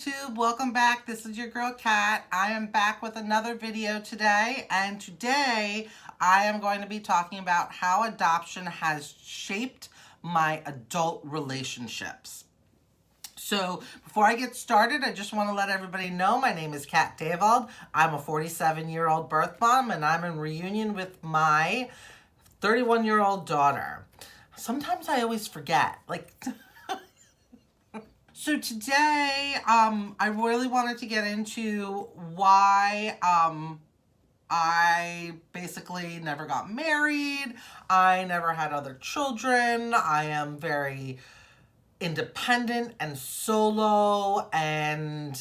YouTube, welcome back. This is your girl Kat. I am back with another video today, and today I am going to be talking about how adoption has shaped my adult relationships. So before I get started, I just want to let everybody know my name is Kat Davald. I'm a 47-year-old birth mom, and I'm in reunion with my 31-year-old daughter. Sometimes I always forget, So today, I really wanted to get into why I basically never got married. I never had other children. I am very independent and solo, and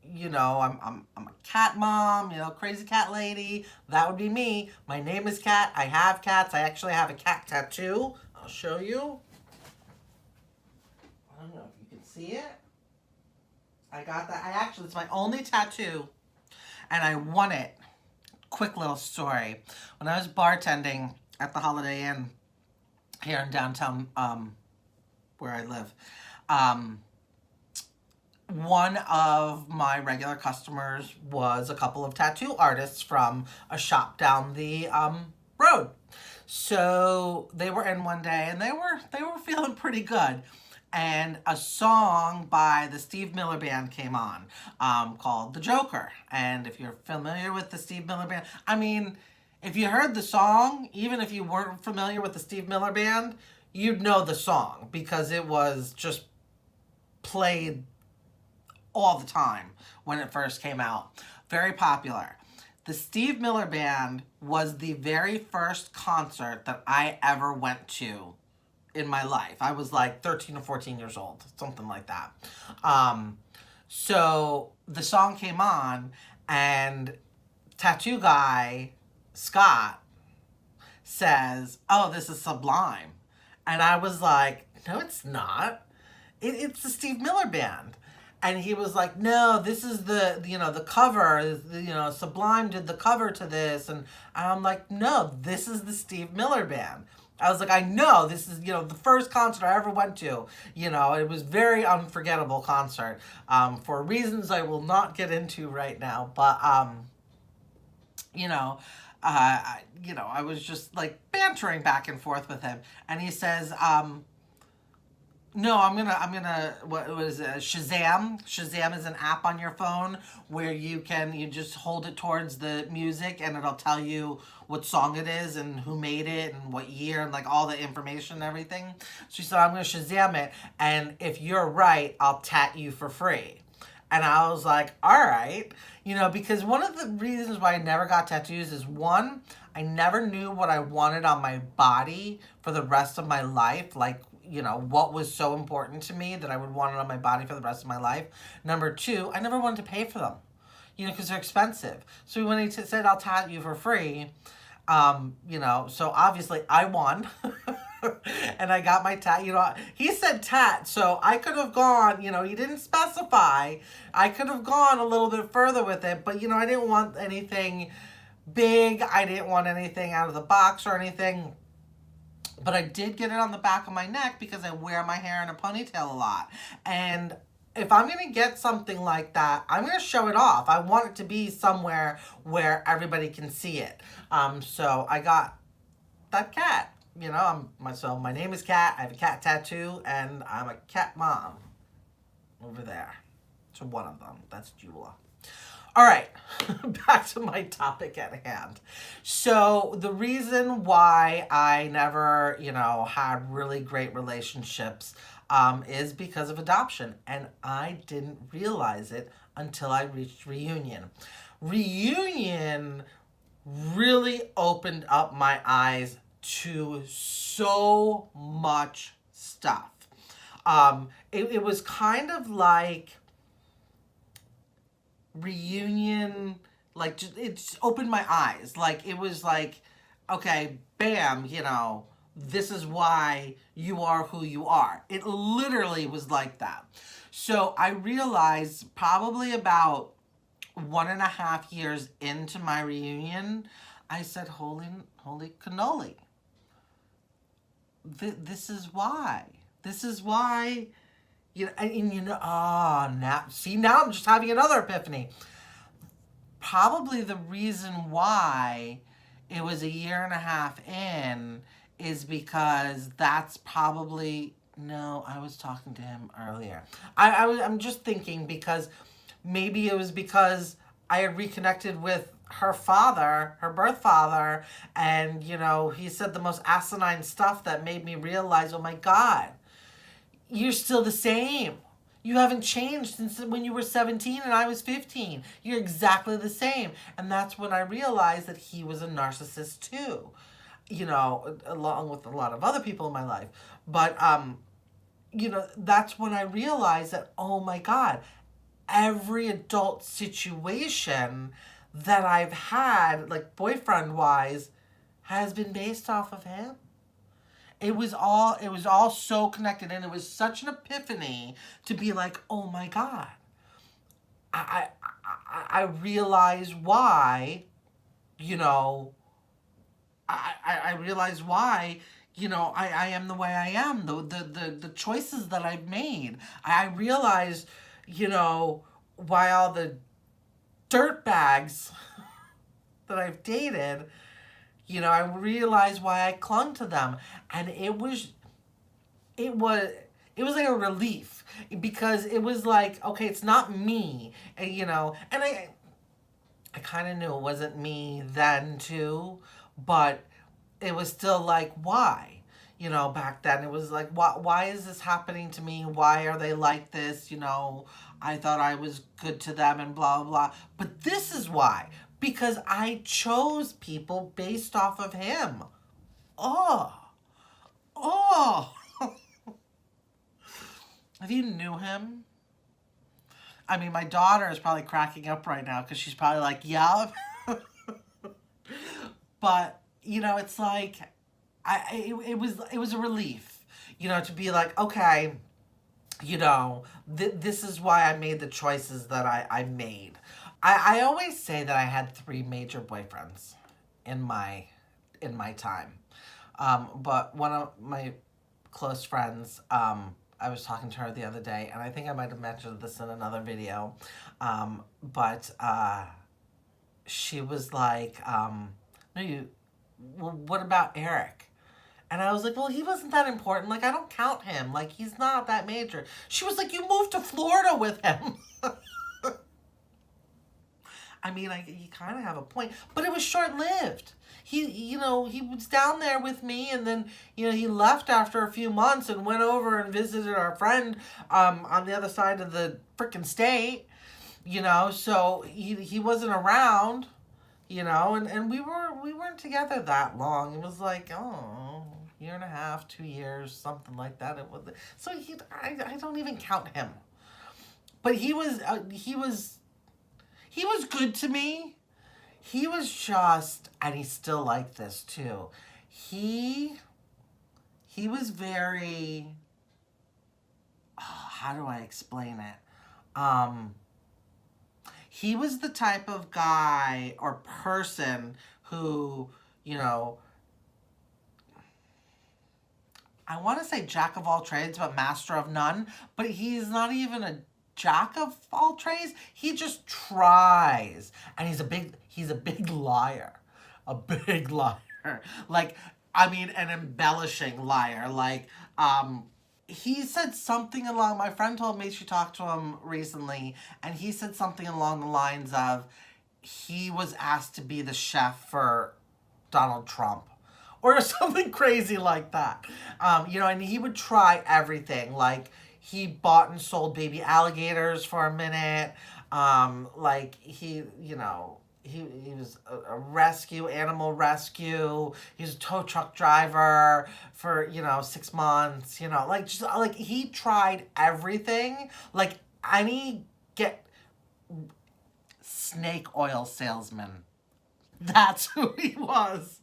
I'm a cat mom, crazy cat lady. That would be me. My name is Kat. I have cats. I actually have a cat tattoo. I'll show you. I don't know if you can see it. I got that. It's my only tattoo, and I won it. Quick little story. When I was bartending at the Holiday Inn here in downtown, where I live, one of my regular customers was a couple of tattoo artists from a shop down the road. So they were in one day, and they were feeling pretty good. And a song by the Steve Miller Band came on, called The Joker. And if you're familiar with the Steve Miller Band, if you heard the song, even if you weren't familiar with the Steve Miller Band, you'd know the song because it was just played all the time when it first came out. Very popular. The Steve Miller Band was the very first concert that I ever went to in my life. I was like 13 or 14 years old, something like that. So the song came on, and tattoo guy Scott says, "Oh, this is sublime." And I was like, "No, it's not. It's the Steve Miller Band." And he was like, "No, this is the cover, Sublime did the cover to this." And I'm like, "No, this is the Steve Miller Band." I was like, "I know, this is, the first concert I ever went to." It was very unforgettable concert, for reasons I will not get into right now. But, I was just like bantering back and forth with him. And he says, "No, I'm gonna, what was it, Shazam? Shazam is an app on your phone where you just hold it towards the music and it'll tell you what song it is and who made it and what year and all the information and everything." She said, "I'm gonna Shazam it, and if you're right, I'll tat you for free." And I was like, all right, because one of the reasons why I never got tattoos is, one, I never knew what I wanted on my body for the rest of my life, what was so important to me that I would want it on my body for the rest of my life. Number two, I never wanted to pay for them, because they're expensive. So when he said, "I'll tat you for free," so obviously I won. And I got my tat, he said tat, so I could have gone, he didn't specify. I could have gone a little bit further with it, but, I didn't want anything big. I didn't want anything out of the box or anything. But I did get it on the back of my neck because I wear my hair in a ponytail a lot. And if I'm going to get something like that, I'm going to show it off. I want it to be somewhere where everybody can see it. So I got that cat. So my name is Kat. I have a cat tattoo, and I'm a cat mom over there. To one of them. That's Jula. All right, back to my topic at hand. So the reason why I never, had really great relationships is because of adoption. And I didn't realize it until I reached Reunion. Reunion really opened up my eyes to so much stuff. It was kind of like Reunion, it just opened my eyes. It was like, okay, bam, this is why you are who you are. It literally was like that. So I realized probably about 1.5 years into my reunion, I said, holy cannoli. This is why. This is why, Now I'm just having another epiphany. Probably the reason why it was a year and a half in is because that's probably, no, I was talking to him earlier. I'm just thinking because maybe it was because I had reconnected with her father, her birth father, and, he said the most asinine stuff that made me realize, oh my God, you're still the same. You haven't changed since when you were 17 and I was 15. You're exactly the same. And that's when I realized that he was a narcissist too, along with a lot of other people in my life. But, that's when I realized that, oh my God, every adult situation that I've had, like boyfriend wise, has been based off of him. It was all so connected, and it was such an epiphany to be like, oh my God. I realize why, I realize why, I am the way I am, the choices that I've made. I realize, why all the dirt bags that I've dated, I realized why I clung to them. And it was like a relief because it was like, okay, it's not me, and I kind of knew it wasn't me then too, but it was still like, why? Back then it was like, why is this happening to me? Why are they like this? I thought I was good to them and blah, blah. But this is why. Because I chose people based off of him. Oh. If you knew him, I mean, my daughter is probably cracking up right now because she's probably like, yeah. But, it's like, it was a relief, to be like, okay, this is why I made the choices that I made. I always say that I had 3 major boyfriends in my time. But one of my close friends, I was talking to her the other day, and I think I might have mentioned this in another video. But she was like, well, what about Eric? And I was like, well, he wasn't that important. Like, I don't count him. Like, he's not that major. She was like, you moved to Florida with him. I mean, you kind of have a point. But it was short-lived. He was down there with me, and then, he left after a few months and went over and visited our friend on the other side of the freaking state, so he wasn't around, and we weren't together that long. It was like, year and a half, 2 years, something like that. It was so I don't even count him. But he was good to me. He was just, and he's still like this too. He was very, how do I explain it? He was the type of guy or person who, I want to say jack of all trades, but master of none. But he's not even a jack of all trades. He just tries. And he's a big liar. A big liar. Like, I mean, an embellishing liar. Like, he said something along, my friend told me she talked to him recently, and he said something along the lines of, he was asked to be the chef for Donald Trump. Or something crazy like that. And he would try everything. Like, he bought and sold baby alligators for a minute. Like, he was a animal rescue. He was a tow truck driver for, 6 months. Like, he tried everything. Like, snake oil salesman. That's who he was.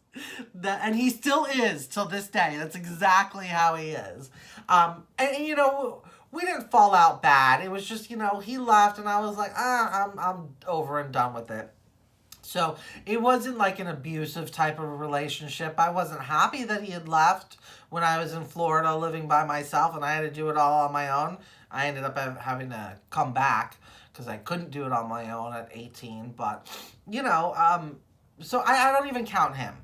And he still is till this day. That's exactly how he is. And we didn't fall out bad. It was just, he left, and I was like, I'm over and done with it. So it wasn't like an abusive type of relationship. I wasn't happy that he had left when I was in Florida living by myself and I had to do it all on my own. I ended up having to come back because I couldn't do it on my own at 18. But, you know, so I don't even count him.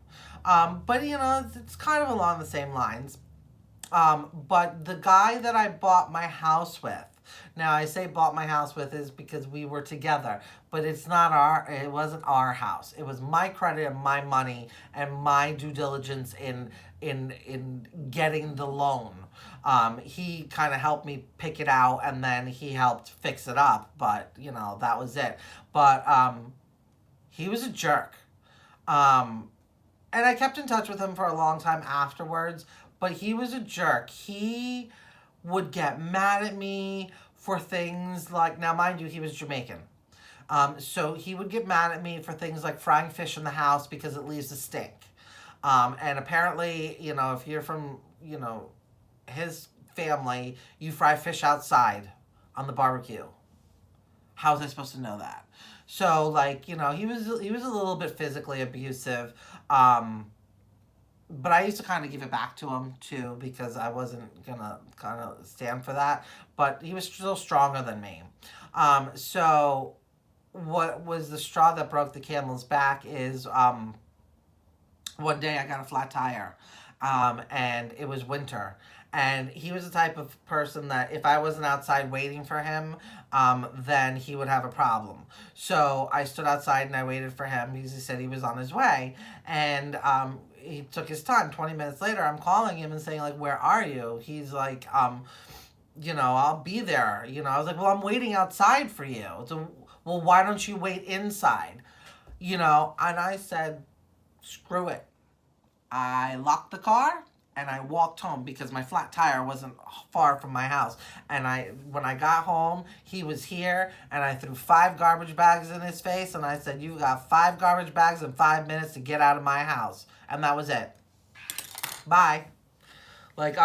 But, you know, it's kind of along the same lines. But the guy that I bought my house with, now I say bought my house with is because we were together, but it wasn't our house. It was my credit and my money and my due diligence in getting the loan. He kind of helped me pick it out and then he helped fix it up, but you know, that was it. But he was a jerk. And I kept in touch with him for a long time afterwards, but he was a jerk. He would get mad at me for things like, now mind you, he was Jamaican. So he would get mad at me for things like frying fish in the house because it leaves a stink. And apparently, you know, if you're from, you know, his family, you fry fish outside on the barbecue. How was I supposed to know that? So, like, you know, he was a little bit physically abusive. But I used to kind of give it back to him, too, because I wasn't going to kind of stand for that. But he was still stronger than me. So what was the straw that broke the camel's back is one day I got a flat tire. And it was winter. And he was the type of person that if I wasn't outside waiting for him, then he would have a problem. So I stood outside and I waited for him because he said he was on his way. And he took his time. 20 minutes later, I'm calling him and saying, like, where are you? He's like, you know, I'll be there. You know, I was like, well, I'm waiting outside for you. So, well, why don't you wait inside? You know, and I said, screw it. I locked the car and I walked home because my flat tire wasn't far from my house. And when I got home, he was here and I threw 5 garbage bags in his face and I said, you got 5 garbage bags in 5 minutes to get out of my house. And that was it. Bye. Like,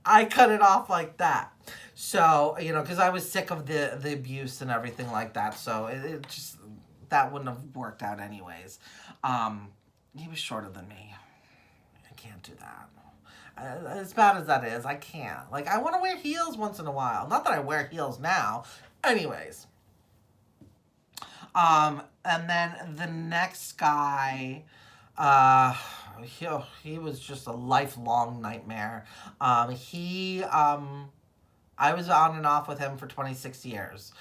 I cut it off like that. So, you know, because I was sick of the abuse and everything like that. So it just, that wouldn't have worked out anyways. He was shorter than me. I can't do that. As bad as that is, I can't. Like, I want to wear heels once in a while. Not that I wear heels now. Anyways. And then the next guy, he was just a lifelong nightmare. I was on and off with him for 26 years.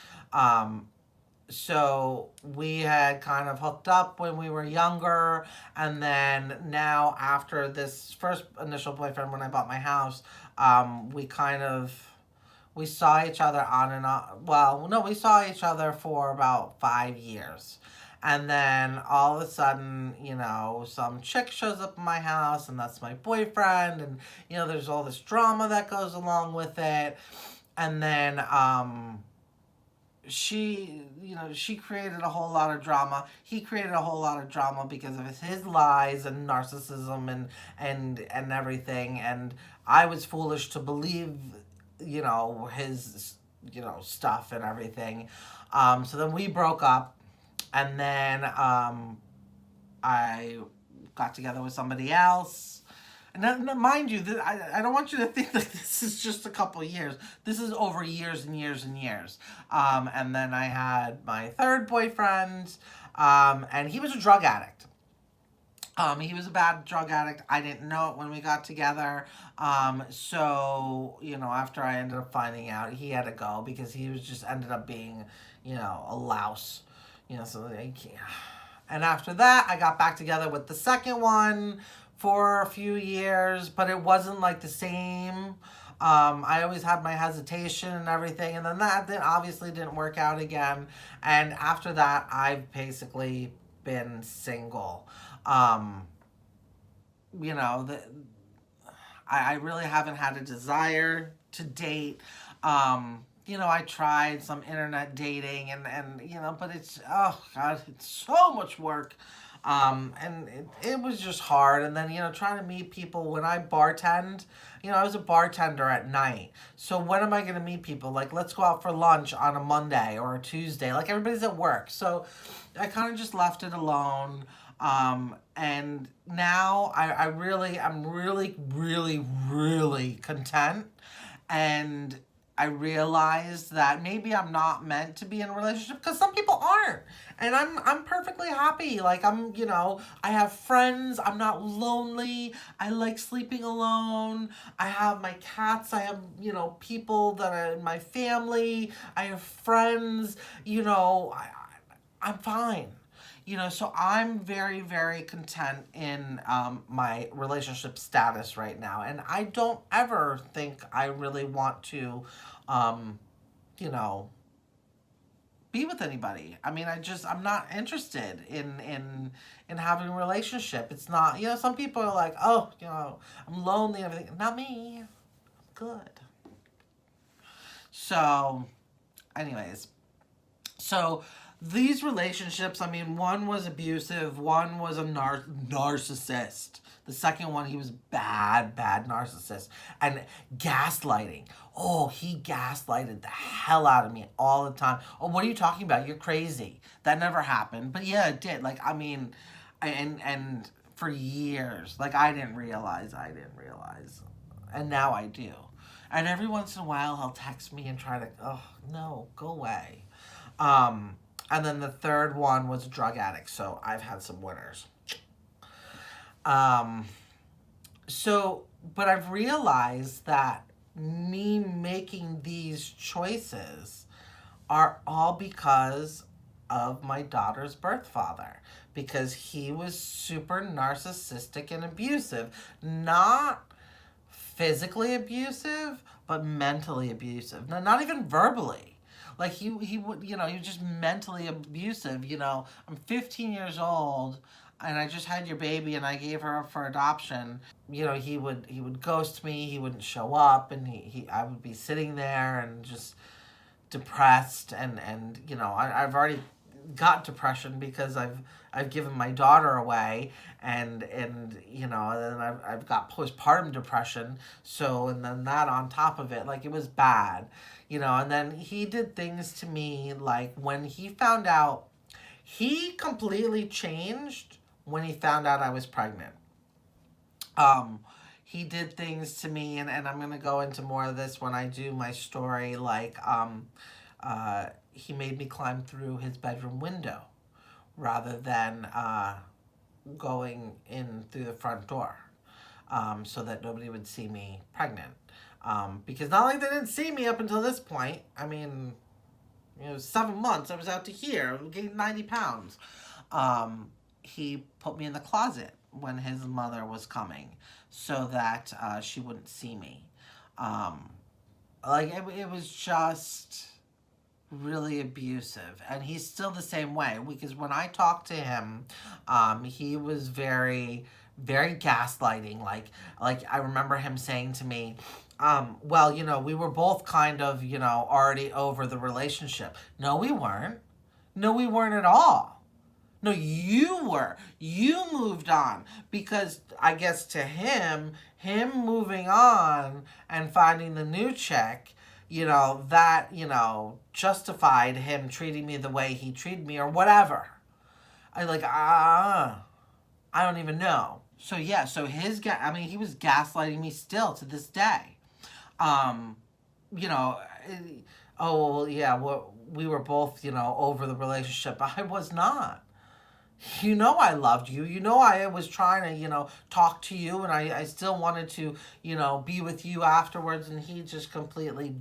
So we had kind of hooked up when we were younger, and then now after this first initial boyfriend when I bought my house, we saw each other on and on. Well, no, we saw each other for about 5 years. And then all of a sudden, you know, some chick shows up in my house and that's my boyfriend. And, you know, there's all this drama that goes along with it. And then she created a whole lot of drama. He created a whole lot of drama because of his lies and narcissism and everything. And I was foolish to believe, you know, his, you know, stuff and everything. So then we broke up. And then I got together with somebody else. And then, mind you, I don't want you to think that this is just a couple years. This is over years and years and years. And then I had my third boyfriend, and he was a drug addict. He was a bad drug addict. I didn't know it when we got together. So, you know, after I ended up finding out, he had to go because he was just ended up being, you know, a louse. You know, so they can't. And after that, I got back together with the second one for a few years, but it wasn't like the same. I always had my hesitation and everything, and then that obviously didn't work out again. And after that, I've basically been single. You know, I really haven't had a desire to date. You know, I tried some internet dating and you know, but it's, oh God, it's so much work. And it was just hard. And then, trying to meet people when I bartend, I was a bartender at night. So when am I going to meet people? Like, let's go out for lunch on a Monday or a Tuesday. Like, everybody's at work. So I kind of just left it alone. And now I'm really, really, really content. And I realized that maybe I'm not meant to be in a relationship because some people aren't. And I'm perfectly happy. Like, I have friends. I'm not lonely. I like sleeping alone. I have my cats. I have, people that are in my family. I have friends. I'm fine. So I'm very, very content in my relationship status right now. And I don't ever think I really want to, um, you know, be with anybody. I mean, I'm not interested in having a relationship. It's not, some people are like, oh, I'm lonely and everything. Not me. I'm good. So, anyways, so these relationships, I mean, one was abusive, one was a narcissist. The second one, he was bad narcissist. And gaslighting. Oh, he gaslighted the hell out of me all the time. Oh, what are you talking about? You're crazy. That never happened. But yeah, it did. Like, I mean, and for years, like, I didn't realize. And now I do. And every once in a while, he'll text me and try to, oh, no, go away. And then the third one was a drug addict. So I've had some winners. But I've realized that me making these choices are all because of my daughter's birth father. Because he was super narcissistic and abusive. Not physically abusive, but mentally abusive. No, not even verbally. Like, he would, he was just mentally abusive. I'm 15 years old and I just had your baby and I gave her up for adoption. He would ghost me, he wouldn't show up, and I would be sitting there and just depressed, and I've already got depression because I've given my daughter away, and then I've got postpartum depression. So, and then that on top of it, like, it was bad. And then he did things to me, like, when he found out, he completely changed when he found out I was pregnant. He did things to me, and I'm going to go into more of this when I do my story, like, he made me climb through his bedroom window rather than going in through the front door, so that nobody would see me pregnant. Because not only they didn't see me up until this point, I mean, 7 months, I was out to here, gained 90 pounds. He put me in the closet when his mother was coming so that she wouldn't see me. It was just really abusive, and he's still the same way, because when I talked to him, he was very, very gaslighting. Like I remember him saying to me, well, we were both kind of, already over the relationship. No, we weren't. No, we weren't at all. No, you were. You moved on. Because I guess to him moving on and finding the new chick, that, justified him treating me the way he treated me or whatever. I don't even know. So yeah, so he was gaslighting me still to this day. Oh, well, yeah, we were both, over the relationship. I was not. I loved you. I was trying to, talk to you, and I still wanted to, be with you afterwards, and he just completely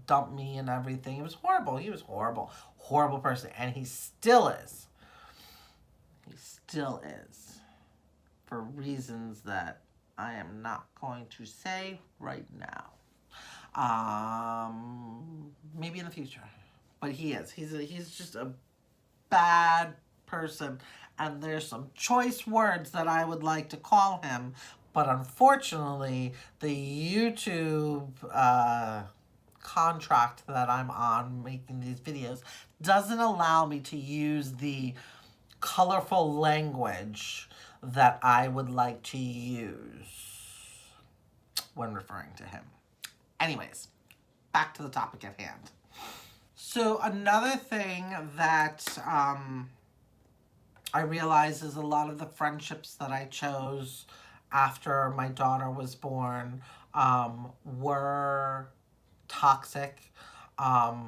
dumped me and everything. It was horrible. He was horrible. Horrible person, and he still is. He still is. For reasons that I am not going to say right now. Maybe in the future. But he is. He's just a bad person, and there's some choice words that I would like to call him, but unfortunately the YouTube contract that I'm on making these videos doesn't allow me to use the colorful language that I would like to use when referring to him. Anyways, back to the topic at hand. So another thing that I realize is a lot of the friendships that I chose after my daughter was born were toxic. There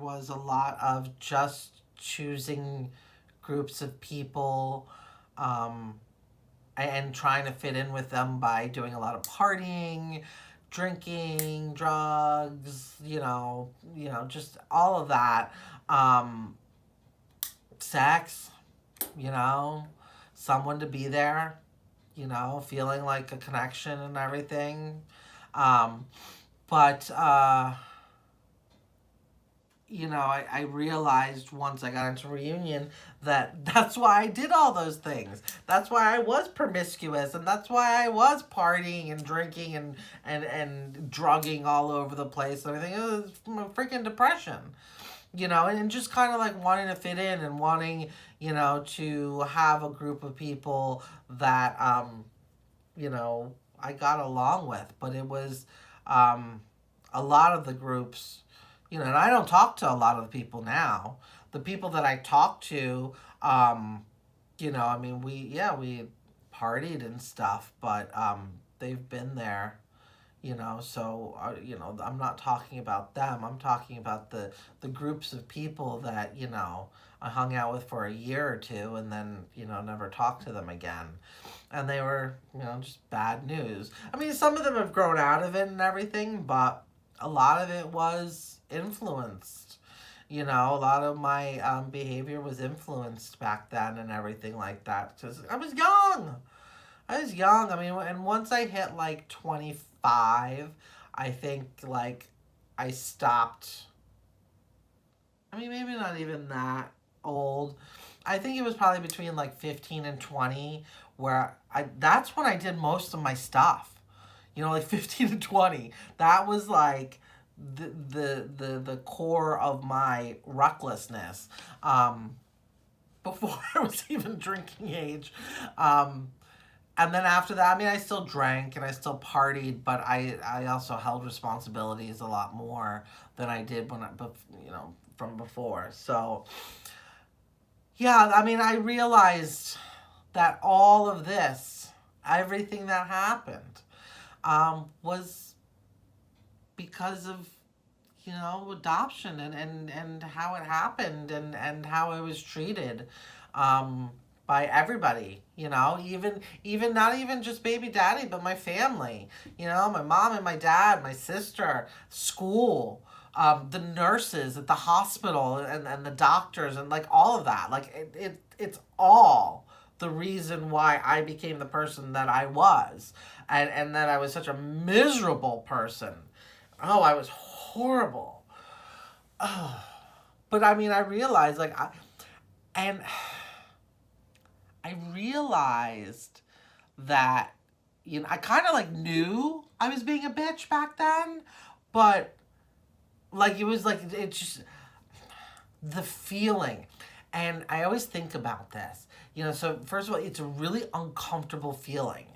was a lot of just choosing groups of people and trying to fit in with them by doing a lot of partying, drinking, drugs, just all of that. Sex, someone to be there, feeling like a connection and everything. But I realized once I got into Reunion that that's why I did all those things. That's why I was promiscuous, and that's why I was partying and drinking and drugging all over the place and everything. It was from a freaking depression, and just kind of like wanting to fit in and wanting, to have a group of people that, I got along with. But it was a lot of the groups, and I don't talk to a lot of the people now. The people that I talk to, we partied and stuff, but they've been there, so, I'm not talking about them. I'm talking about the groups of people that, I hung out with for a year or two and then, never talked to them again. And they were, just bad news. I mean, some of them have grown out of it and everything, but a lot of it was influenced. A lot of my behavior was influenced back then and everything like that. Because I was young. I mean, and once I hit like 25, I think like I stopped. I mean, maybe not even that old. I think it was probably between like 15 and 20 where that's when I did most of my stuff. Like 15 to 20. That was like the core of my recklessness. Before I was even drinking age. And then after that, I mean, I still drank and I still partied, but I also held responsibilities a lot more than I did from before. So, yeah, I mean, I realized that all of this, everything that happened, was because of, adoption and how it happened and how I was treated by everybody, even not even just baby daddy, but my family, my mom and my dad, my sister, school, the nurses at the hospital and the doctors and like all of that. Like it's all the reason why I became the person that I was and that I was such a miserable person. Oh, I was horrible. Oh. But I mean, I realized I realized that, I kind of like knew I was being a bitch back then, but like, it was like, it's just the feeling. And I always think about this, so first of all, it's a really uncomfortable feeling.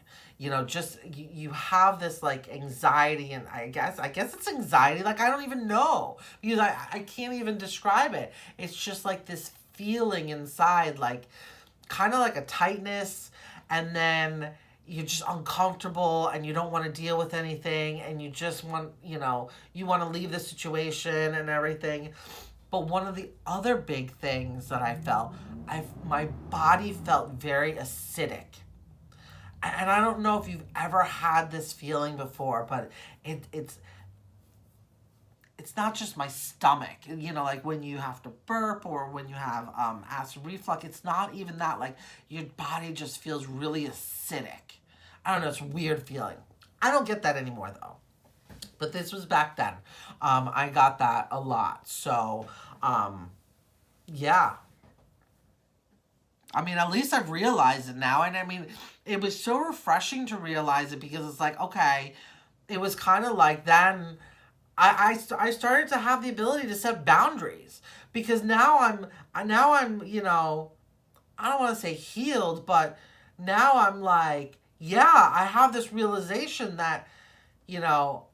Just you have this like anxiety, and I guess it's anxiety. Like, I don't even know because I can't even describe it. It's just like this feeling inside, like kind of like a tightness, and then you're just uncomfortable and you don't want to deal with anything and you just want, you want to leave the situation and everything. But one of the other big things that I felt, my body felt very acidic. And I don't know if you've ever had this feeling before, but it's not just my stomach, like when you have to burp or when you have acid reflux. It's not even that. Like, your body just feels really acidic. I don't know. It's a weird feeling. I don't get that anymore, though. But this was back then. I got that a lot. So, yeah. I mean, at least I've realized it now. And I mean, it was so refreshing to realize it because it's like, okay, it was kind of like then I started to have the ability to set boundaries because now I'm you know, I don't want to say healed, but now I'm like, yeah, I have this realization that, you know,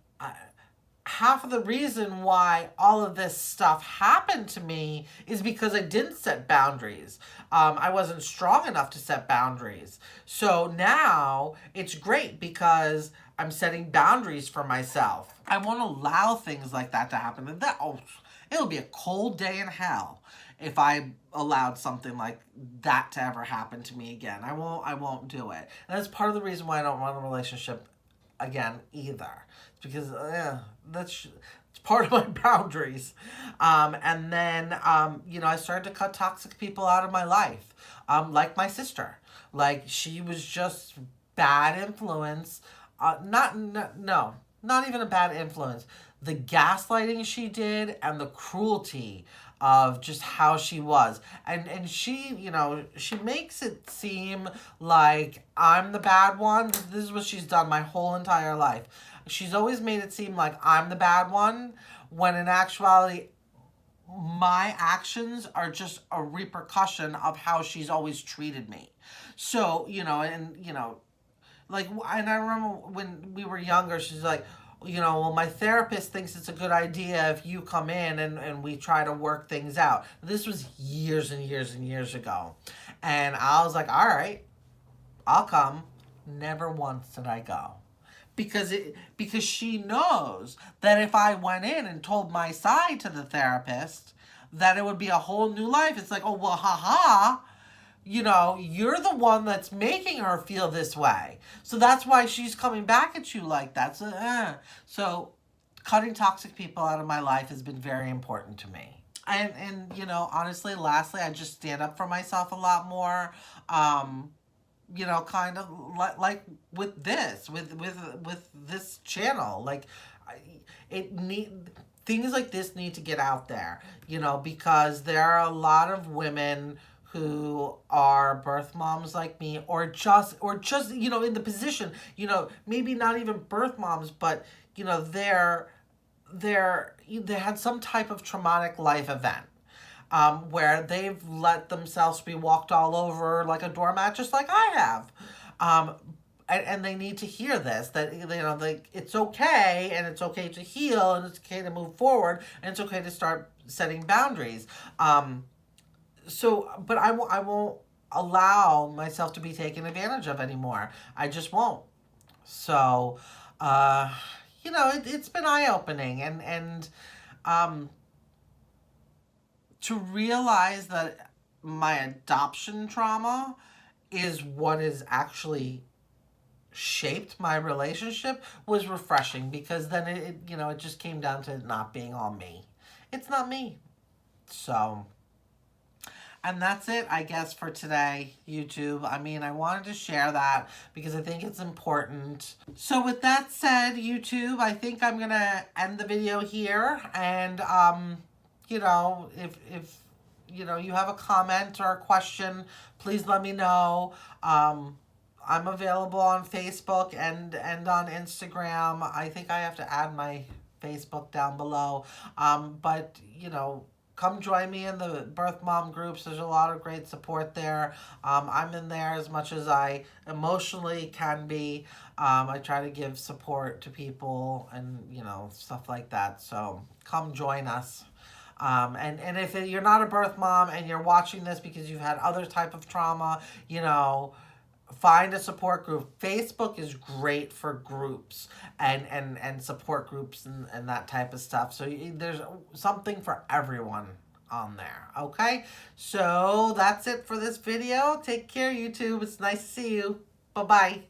half of the reason why all of this stuff happened to me is because I didn't set boundaries. I wasn't strong enough to set boundaries. So now it's great because I'm setting boundaries for myself. I won't allow things like that to happen. And it'll be a cold day in hell if I allowed something like that to ever happen to me again. I won't do it. And that's part of the reason why I don't run a relationship again either. It's because it's part of my boundaries. And then I started to cut toxic people out of my life, like my sister. Like she was just bad influence. No, not even a bad influence. The gaslighting she did and the cruelty of just how she was. And she, she makes it seem like I'm the bad one. This is what she's done my whole entire life. She's always made it seem like I'm the bad one, when in actuality, my actions are just a repercussion of how she's always treated me. So, like, and I remember when we were younger, she's like, well, my therapist thinks it's a good idea if you come in and we try to work things out. This was years and years and years ago. And I was like, all right, I'll come. Never once did I go. Because she knows that if I went in and told my side to the therapist, that it would be a whole new life. It's like, oh, well, haha, you're the one that's making her feel this way. So that's why she's coming back at you like that. So cutting toxic people out of my life has been very important to me. And honestly, lastly, I just stand up for myself a lot more. Kind of like with this channel, like things like this need to get out there, because there are a lot of women who are birth moms like me, or just in the position, maybe not even birth moms, but they had some type of traumatic life event, where they've let themselves be walked all over like a doormat, just like I have. And they need to hear this, that, it's okay, and it's okay to heal, and it's okay to move forward, and it's okay to start setting boundaries. But I won't allow myself to be taken advantage of anymore. I just won't. So, it's been eye-opening, and to realize that my adoption trauma is what is actually shaped my relationship was refreshing, because then it just came down to it not being all me. It's not me. So, and that's it, I guess, for today, YouTube. I mean, I wanted to share that because I think it's important. So with that said, YouTube, I think I'm going to end the video here. And, if you have a comment or a question, please let me know. I'm available on Facebook and on Instagram. I think I have to add my Facebook down below. But, come join me in the birth mom groups. There's a lot of great support there. I'm in there as much as I emotionally can be. I try to give support to people and, stuff like that. So come join us. And if you're not a birth mom and you're watching this because you've had other type of trauma, find a support group. Facebook is great for groups and support groups and that type of stuff. So there's something for everyone on there. Okay? So that's it for this video. Take care, YouTube. It's nice to see you. Bye-bye.